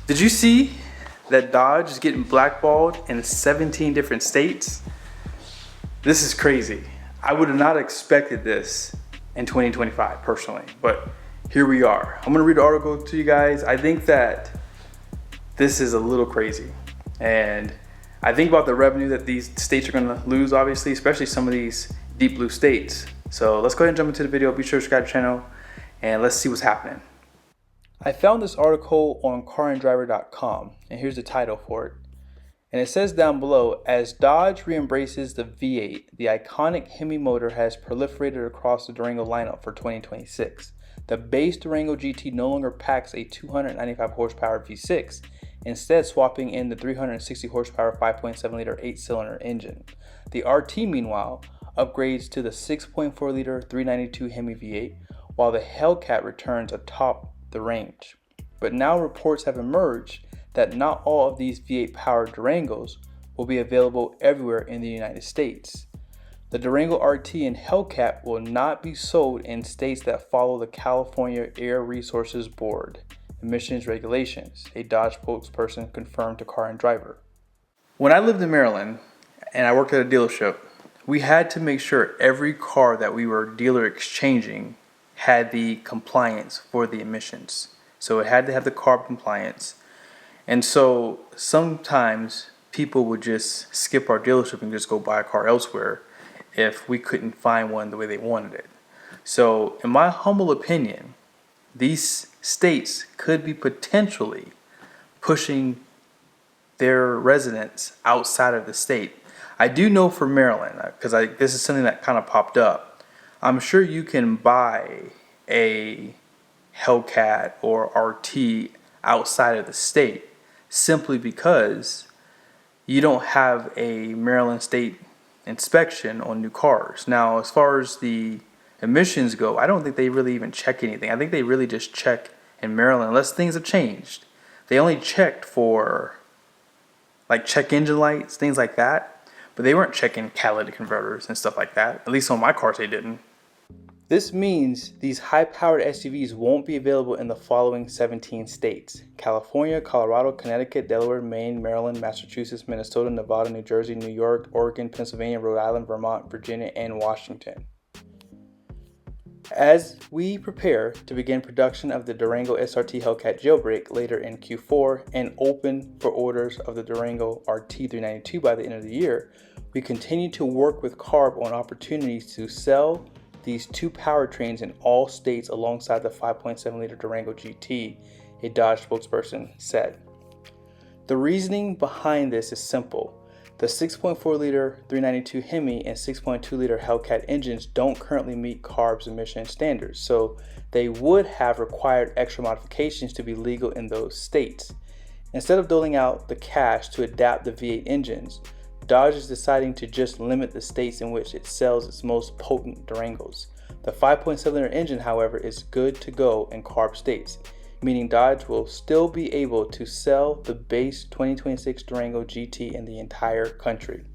Did you see that Dodge is getting blackballed in 17 different states? This is crazy. I would have not expected this in 2025 personally, but here we are. I'm gonna read the article to you guys. I think that this is a little crazy. And I think about the revenue that these states are gonna lose, obviously, especially some of these deep blue states. So let's go ahead and jump into the video. Be sure to subscribe to the channel and let's see what's happening. I found this article on caranddriver.com, and here's the title for it. And it says down below, as Dodge re-embraces the V8, the iconic Hemi motor has proliferated across the Durango lineup for 2026. The base Durango GT no longer packs a 295 horsepower V6, instead swapping in the 360 horsepower 5.7 liter 8-cylinder engine. The RT, meanwhile, upgrades to the 6.4 liter 392 Hemi V8, while the Hellcat returns atop the range. But now reports have emerged that not all of these V8 powered Durangos will be available everywhere in the United States. The Durango RT and Hellcat will not be sold in states that follow the California Air Resources Board emissions regulations, a Dodge spokesperson confirmed to Car and Driver. When I lived in Maryland and I worked at a dealership, we had to make sure every car that we were dealer exchanging had the compliance for the emissions. So it had to have the CARB compliance. And so sometimes people would just skip our dealership and just go buy a car elsewhere if we couldn't find one the way they wanted it. So in my humble opinion, these states could be potentially pushing their residents outside of the state. I do know for Maryland, because this is something that kind of popped up, I'm sure you can buy a Hellcat or RT outside of the state simply because you don't have a Maryland state inspection on new cars. Now, as far as the emissions go, I don't think they really even check anything. I think they really just check in Maryland, unless things have changed. They only checked for like check engine lights, things like that. But they weren't checking catalytic converters and stuff like that. At least on my cars they didn't. This means these high-powered SUVs won't be available in the following 17 states: California, Colorado, Connecticut, Delaware, Maine, Maryland, Massachusetts, Minnesota, Nevada, New Jersey, New York, Oregon, Pennsylvania, Rhode Island, Vermont, Virginia, and Washington. As we prepare to begin production of the Durango SRT Hellcat jailbreak later in Q4 and open for orders of the Durango RT 392 by the end of the year, we continue to work with CARB on opportunities to sell these two powertrains in all states alongside the 5.7 liter Durango GT, a Dodge spokesperson said. The reasoning behind this is simple. The 6.4 liter 392 Hemi and 6.2 liter Hellcat engines don't currently meet CARB's emission standards, so they would have required extra modifications to be legal in those states. Instead of doling out the cash to adapt the V8 engines, Dodge is deciding to just limit the states in which it sells its most potent Durangos. The 5.7 liter engine, however, is good to go in CARB states, meaning Dodge will still be able to sell the base 2026 Durango GT in the entire country.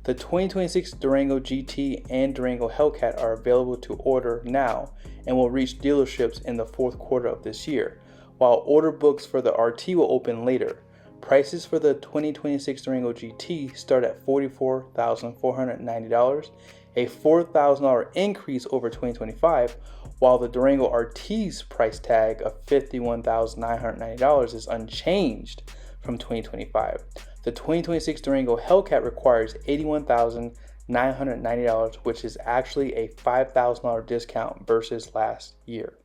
The 2026 Durango GT and Durango Hellcat are available to order now and will reach dealerships in the fourth quarter of this year, while order books for the RT will open later. Prices for the 2026 Durango GT start at $44,490, a $4,000 increase over 2025, while the Durango RT's price tag of $51,990 is unchanged from 2025. The 2026 Durango Hellcat requires $81,990, which is actually a $5,000 discount versus last year.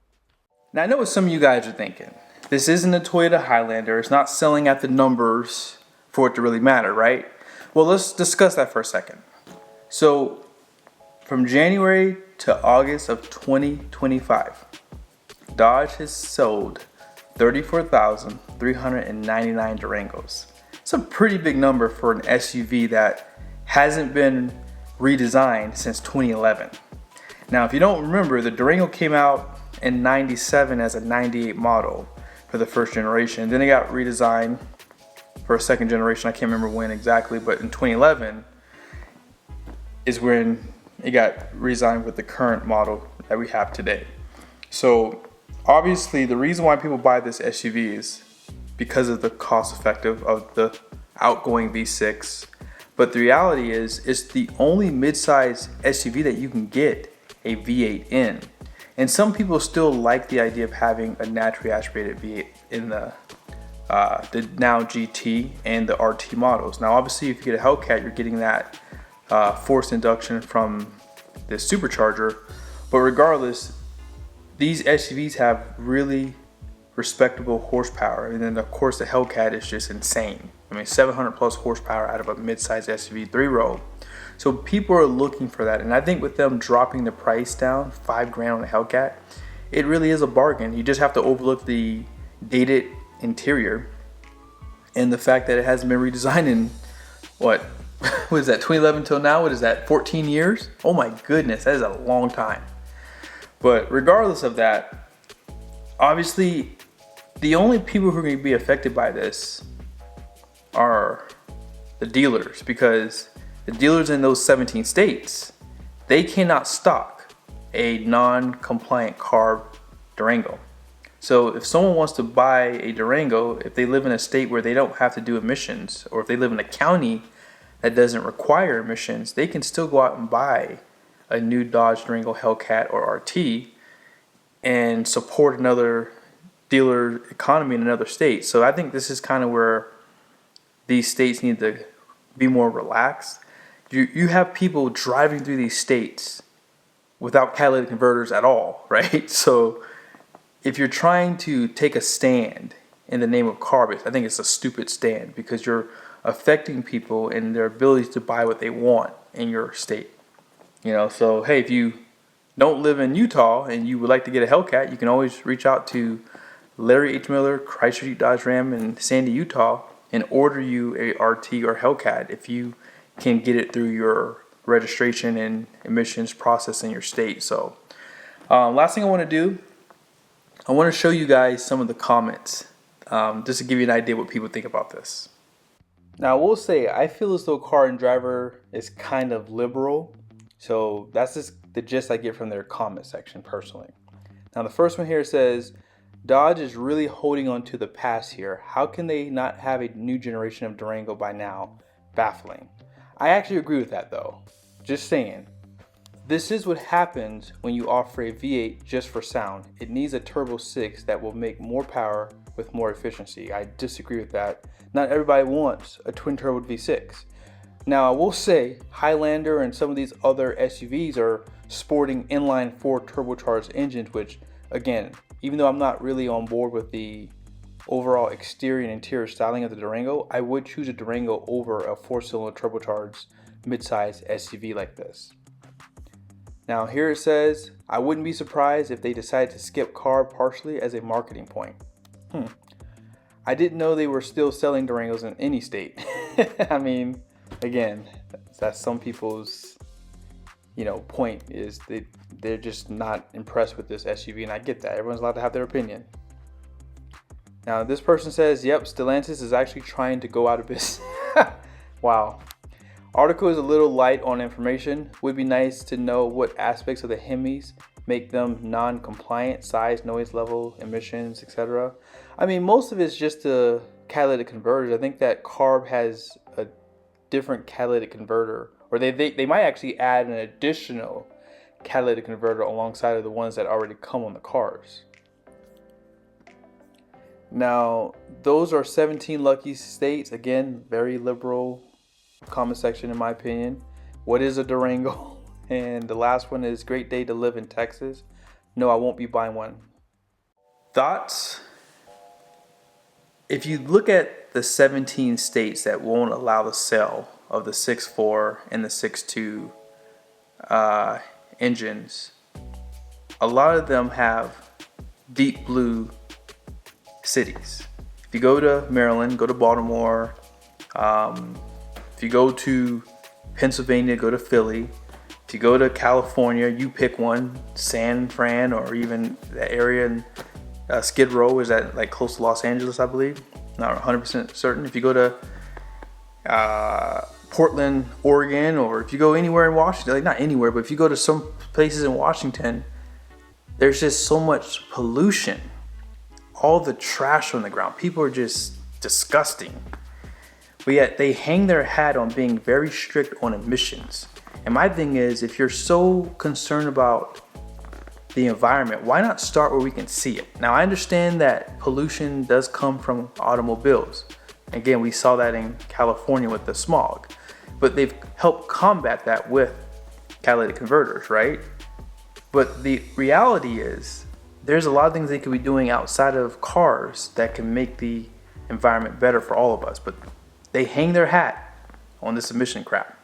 Now I know what some of you guys are thinking. This isn't a Toyota Highlander. It's not selling at the numbers for it to really matter, right? Well, let's discuss that for a second. So from January to August of 2025, Dodge has sold 34,399 Durangos. It's a pretty big number for an SUV that hasn't been redesigned since 2011. Now, if you don't remember, the Durango came out in 97 as a 98 model for the first generation. Then it got redesigned for a second generation. I can't remember when exactly, but in 2011 is when it got redesigned with the current model that we have today. So obviously the reason why people buy this SUV is because of the cost effective of the outgoing V6. But the reality is, it's the only midsize SUV that you can get a V8 in. And some people still like the idea of having a naturally aspirated V8 in the now GT and the RT models. Now obviously if you get a Hellcat, you're getting that forced induction from the supercharger. But regardless, these SUVs have really respectable horsepower. And then of course the Hellcat is just insane. I mean, 700 plus horsepower out of a midsize SUV 3-row. So people are looking for that. And I think with them dropping the price down $5 grand on the Hellcat, it really is a bargain. You just have to overlook the dated interior and the fact that it hasn't been redesigned in what is that, 2011 till now? What is that, 14 years? Oh my goodness, that is a long time. But regardless of that, obviously the only people who are going to be affected by this are the dealers, because the dealers in those 17 states, they cannot stock a non-compliant CARB Durango. So if someone wants to buy a Durango, if they live in a state where they don't have to do emissions, or if they live in a county that doesn't require emissions, they can still go out and buy a new Dodge Durango Hellcat or RT and support another dealer economy in another state. So I think this is kind of where these states need to be more relaxed. You have people driving through these states without catalytic converters at all, right? So if you're trying to take a stand in the name of CARB, I think it's a stupid stand, because you're affecting people and their ability to buy what they want in your state. You know, so hey, if you don't live in Utah and you would like to get a Hellcat, you can always reach out to Larry H. Miller, Chrysler Jeep Dodge Ram in Sandy, Utah, and order you a RT or Hellcat if you can get it through your registration and emissions process in your state. So last thing I want to do, I want to show you guys some of the comments, just to give you an idea what people think about this. Now I will say, I feel as though Car and Driver is kind of liberal. So that's just the gist I get from their comment section personally. Now the first one here says, Dodge is really holding on to the past here. How can they not have a new generation of Durango by now? Baffling. I actually agree with that though. Just saying. This is what happens when you offer a V8 just for sound. It needs a turbo 6 that will make more power with more efficiency. I disagree with that. Not everybody wants a twin turbo V6. Now I will say Highlander and some of these other SUVs are sporting inline 4 turbocharged engines, which again, even though I'm not really on board with the overall exterior and interior styling of the Durango, I would choose a Durango over a 4-cylinder turbocharged midsize SUV like this. Now here it says, I wouldn't be surprised if they decided to skip CARB partially as a marketing point. I didn't know they were still selling Durangos in any state. I mean, again, that's some people's, point is they're just not impressed with this SUV, and I get that. Everyone's allowed to have their opinion. Now this person says, yep, Stellantis is actually trying to go out of business. Wow. Article is a little light on information. Would be nice to know what aspects of the Hemis make them non-compliant, size, noise level, emissions, etc. I mean, most of it's just the catalytic converters. I think that CARB has a different catalytic converter, or they might actually add an additional catalytic converter alongside of the ones that already come on the cars. Now, those are 17 lucky states. Again, very liberal comment section in my opinion. What is a Durango? And the last one is great day to live in Texas. No, I won't be buying one. Thoughts? If you look at the 17 states that won't allow the sale of the 6.4 and the 6.2 engines, a lot of them have deep blue cities. If you go to Maryland, go to Baltimore. If you go to Pennsylvania, go to Philly. If you go to California, you pick one, San Fran, or even the area in Skid Row, is that like close to Los Angeles, I believe. Not 100% certain. If you go to Portland, Oregon, or if you go anywhere in Washington, like not anywhere, but if you go to some places in Washington, there's just so much pollution all the trash on the ground. People are just disgusting. But yet they hang their hat on being very strict on emissions. And my thing is, if you're so concerned about the environment, why not start where we can see it? Now, I understand that pollution does come from automobiles. Again, we saw that in California with the smog, but they've helped combat that with catalytic converters, right? But the reality is there's a lot of things they could be doing outside of cars that can make the environment better for all of us, but they hang their hat on this emission crap.